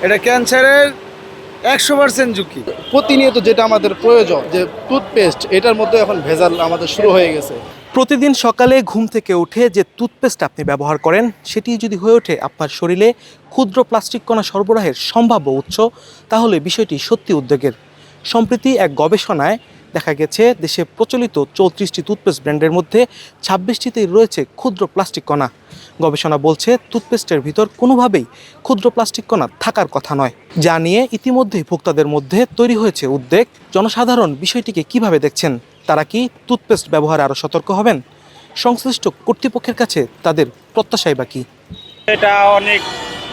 এটা ক্যান্সারের 100% ঝুঁকি। প্রতিনিয়ত যেটা আমাদের প্রয়োজন যে টুথপেস্ট, এটার মধ্যে এখন ভেজাল আমাদের শুরু হয়ে গেছে। প্রতিদিন সকালে ঘুম থেকে উঠে যে টুথপেস্ট আপনি ব্যবহার করেন সেটি যদি হয়ে ওঠে আপনার শরীরে ক্ষুদ্র প্লাস্টিক কণা সরবরাহের সম্ভাব্য উৎস, তাহলে বিষয়টি সত্যি উদ্বেগের। সম্প্রতি এক গবেষণায় দেখা গেছে দেশে প্রচলিত 34টি টুথপেস্ট ব্র্যান্ডের মধ্যে 26টিতেই রয়েছে ক্ষুদ্র প্লাস্টিক কণা। গবেষণা বলছে টুথপেস্টের ভিতর কোনোভাবেই ক্ষুদ্র প্লাস্টিক কণা থাকার কথা নয়, যা নিয়ে ইতিমধ্যেই ভোক্তাদের মধ্যে তৈরি হয়েছে উদ্বেগ। জনসাধারণ বিষয়টিকে কিভাবে দেখছেন? তারা কি টুথপেস্ট ব্যবহারে আরও সতর্ক হবেন? সংশ্লিষ্ট কর্তৃপক্ষের কাছে তাদের প্রত্যাশাই বা কী? এটা অনেক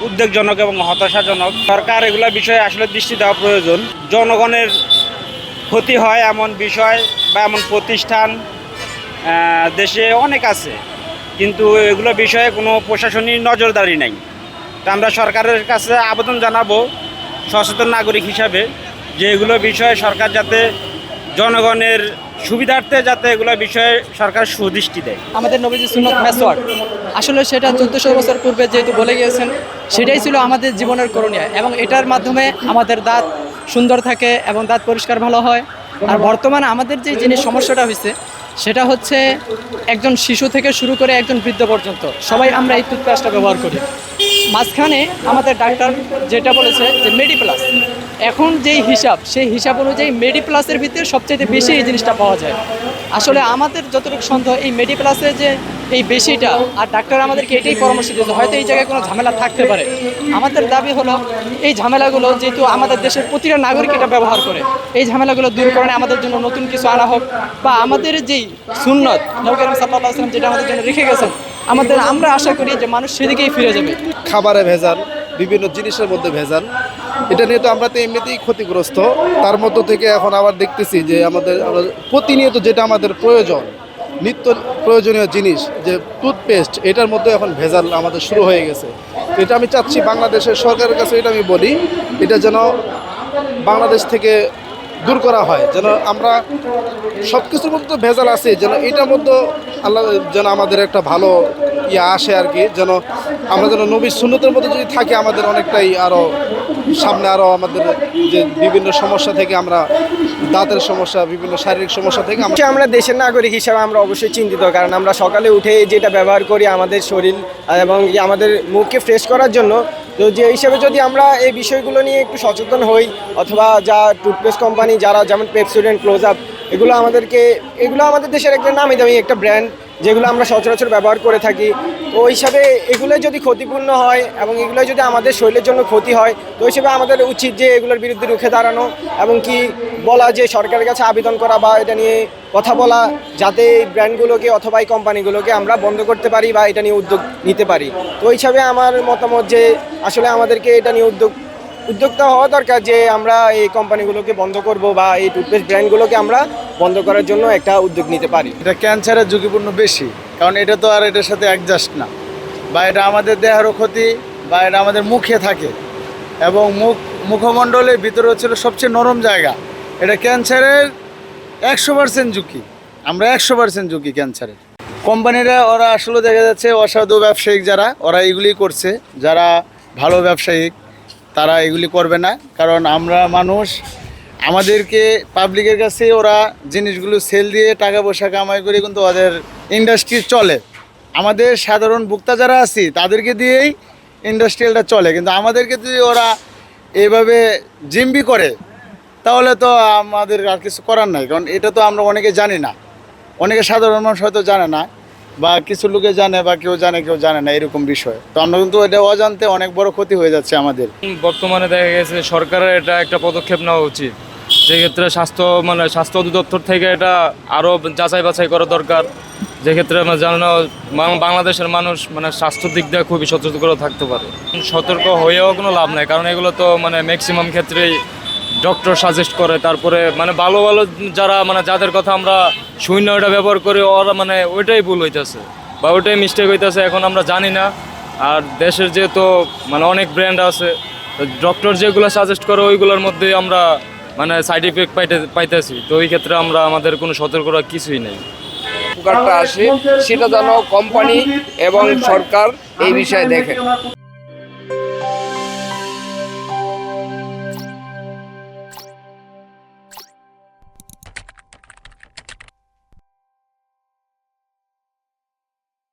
উদ্বেগজনক এবং হতাশাজনক। সরকার এগুলো বিষয়ে আসলে দৃষ্টি দেওয়া প্রয়োজন। জনগণের ক্ষতি হয় এমন বিষয় বা এমন প্রতিষ্ঠান দেশে অনেক আছে, কিন্তু এগুলো বিষয়ে কোনো প্রশাসনিক নজরদারি নেই। তা আমরা সরকারের কাছে আবেদন জানাবো সচেতন নাগরিক হিসাবে যে এগুলো বিষয়ে সরকার যাতে জনগণের সুবিধার্থে যাতে এগুলো বিষয়ে সরকার সুদৃষ্টি দেয়। আমাদের নবীজি সুন্নত মেসওয়াক আসলে সেটা 1400 বছর পূর্বে যেহেতু বলে গিয়েছেন, সেটাই ছিল আমাদের জীবনের করণীয় এবং এটার মাধ্যমে আমাদের দাঁত সুন্দর থাকে এবং দাঁত পরিষ্কার ভালো হয়। আর বর্তমানে আমাদের যে জিনিস সমস্যাটা হয়েছে সেটা হচ্ছে একজন শিশু থেকে শুরু করে একজন বৃদ্ধ পর্যন্ত সবাই আমরা এই টুথপেস্টটা ব্যবহার করি। মাঝখানে আমাদের ডাক্তার যেটা বলেছে যে মেডিপ্লাস, এখন যেই হিসাব সেই হিসাব অনুযায়ী মেডিপ্লাসের ভিতরে সবচেয়ে বেশি এই জিনিসটা পাওয়া যায়। আসলে আমাদের যতটুকু সন্দেহ এই মেডিপ্লাসে যে এই বেশিটা, আর ডাক্তার আমাদেরকে এটাই পরামর্শ দিয়েছে হয়তো এই জায়গায় কোনো ঝামেলা থাকতে পারে। আমাদের দাবি হলো এই ঝামেলাগুলো যেহেতু আমাদের দেশের প্রতিটা নাগরিক এটা ব্যবহার করে, এই ঝামেলাগুলো দূর করে আমাদের জন্য নতুন কিছু আনা হোক, বা আমাদের যেই সুন্নত নবী করিম সাল্লাল্লাহু আলাইহি ওয়াসাল্লাম যেটা আমাদের জন্য রেখে গেছেন, আমরা আশা করি যে মানুষ সেদিকেই ফিরে যাবে। খাবারে ভেজাল, বিভিন্ন জিনিসের মধ্যে ভেজাল, এটা নিয়ে তো আমরা তো এমনিতেই ক্ষতিগ্রস্ত। তার মধ্য থেকে এখন আবার দেখতেছি যে আমাদের প্রতিনিয়ত যেটা আমাদের প্রয়োজন, নিত্য প্রয়োজনীয় জিনিস যে টুথপেস্ট, এটার মধ্যে এখন ভেজাল আমাদের শুরু হয়ে গেছে। এটা আমি চাচ্ছি বাংলাদেশের সরকারের কাছে, এটা আমি বলি এটা যেন বাংলাদেশ থেকে দূর করা হয়, যেন আমরা সব কিছুর মধ্যে ভেজাল আছে, যেন এটার মধ্যে আল্লাহ যেন আমাদের একটা ভালো আসে আর কি, যেন আমরা যেন নবীর সুন্নতের মধ্যে যদি থাকি আমাদের অনেকটাই আরও সামনে, আরও আমাদের যে বিভিন্ন সমস্যা থেকে আমরা দাঁতের সমস্যা, বিভিন্ন শারীরিক সমস্যা থেকে আমরা দেশের নাগরিক হিসাবে আমরা অবশ্যই চিন্তিত, কারণ আমরা সকালে উঠে যেটা ব্যবহার করি আমাদের শরীর এবং আমাদের মুখকে ফ্রেশ করার জন্য, তো যে হিসাবে যদি আমরা এই বিষয়গুলো নিয়ে একটু সচেতন হই, অথবা যা টুথপেস্ট কোম্পানি যারা যেমন পেপসোডেন্ট, ক্লোজ আপ, এগুলো আমাদের দেশের একটা নামি দামি একটা ব্র্যান্ড যেগুলো আমরা সচরাচর ব্যবহার করে থাকি, তো ওই হিসাবে এগুলো যদি ক্ষতিপূর্ণ হয় এবং এগুলো যদি আমাদের শরীরের জন্য ক্ষতি হয়, তো ওই হিসাবে আমাদের উচিত যে এগুলোর বিরুদ্ধে রুখে দাঁড়ানো এবং কি বলা যে সরকারের কাছে আবেদন করা বা এটা নিয়ে কথা বলা, যাতে এই ব্র্যান্ডগুলোকে অথবা এই কোম্পানিগুলোকে আমরা বন্ধ করতে পারি বা এটা নিয়ে উদ্যোগ নিতে পারি। তো ওই হিসাবে আমার মতামত যে আসলে আমাদেরকে এটা নিয়ে উদ্যোক্তা হওয়া দরকার যে আমরা এই কোম্পানিগুলোকে বন্ধ করব বা এই টুথপেস্ট ব্র্যান্ডগুলোকে আমরা বন্ধ করার জন্য একটা উদ্যোগ নিতে পারি। এটা ক্যান্সারের ঝুঁকিপূর্ণ বেশি, কারণ এটা তো আর এটার সাথে অ্যাডজাস্ট না, বা এটা আমাদের দেহেরও ক্ষতি, বা এটা আমাদের মুখে থাকে এবং মুখমণ্ডলের ভিতরে হচ্ছিল সবচেয়ে নরম জায়গা। এটা ক্যান্সারের 100% ঝুঁকি, আমরা 100% ঝুঁকি ক্যান্সারের। কোম্পানিরা ওরা আসলে দেখা যাচ্ছে অসাধু ব্যবসায়িক যারা, ওরা এগুলি করছে, যারা ভালো ব্যবসায়িক তারা এগুলি করবে না, কারণ আমরা মানুষ, আমাদেরকে পাবলিকের কাছে ওরা জিনিসগুলো সেল দিয়ে টাকা পয়সা কামাই করে কিন্তু ওদের ইন্ডাস্ট্রি চলে। আমাদের সাধারণ ভোক্তা যারা আছি তাদেরকে দিয়েই ইন্ডাস্ট্রিয়ালটা চলে, কিন্তু আমাদেরকে যদি ওরা এভাবে জিম্বি করে তাহলে তো আমাদের আর কিছু করার নাই, কারণ এটা তো আমরা অনেকে জানি না, অনেকে সাধারণ মানুষ হয়তো জানে না, বা কিছু লোকে জানে বা কেউ জানে না এরকম বিষয়। তো আমরা কিন্তু এটা অজান্তে অনেক বড় ক্ষতি হয়ে যাচ্ছে আমাদের। বর্তমানে দেখা গেছে সরকারের এটা একটা পদক্ষেপ নেওয়া উচিত, যেক্ষেত্রে স্বাস্থ্য অধিদপ্তর থেকে এটা আরও যাচাই বাছাই করা দরকার, যেক্ষেত্রে আমরা জানো বাংলাদেশের মানুষ স্বাস্থ্যর দিক দিয়ে খুবই সতর্ক থাকতে পারে। সতর্ক হয়েও কোনো লাভ নাই, কারণ এগুলো তো ম্যাক্সিমাম ক্ষেত্রেই ডক্টর সাজেস্ট করে, তারপরে ভালো যারা যাদের কথা আমরা শূন্য ওটা ব্যবহার করি, ওরা ওইটাই ভুল হইতেছে বা ওইটাই মিস্টেক হইতেছে, এখন আমরা জানি না। আর দেশের যেহেতু অনেক ব্র্যান্ড আছে, ডক্টর যেগুলো সাজেস্ট করে ওইগুলোর মধ্যে আমরা সাইড ইফেক্ট পাইতেছি, তো ওই ক্ষেত্রে আমাদের কোনো সতর্কতা কিছুই নেই। উপকারটা আসে সেটা যেন কোম্পানি এবং সরকার এই বিষয়ে দেখে।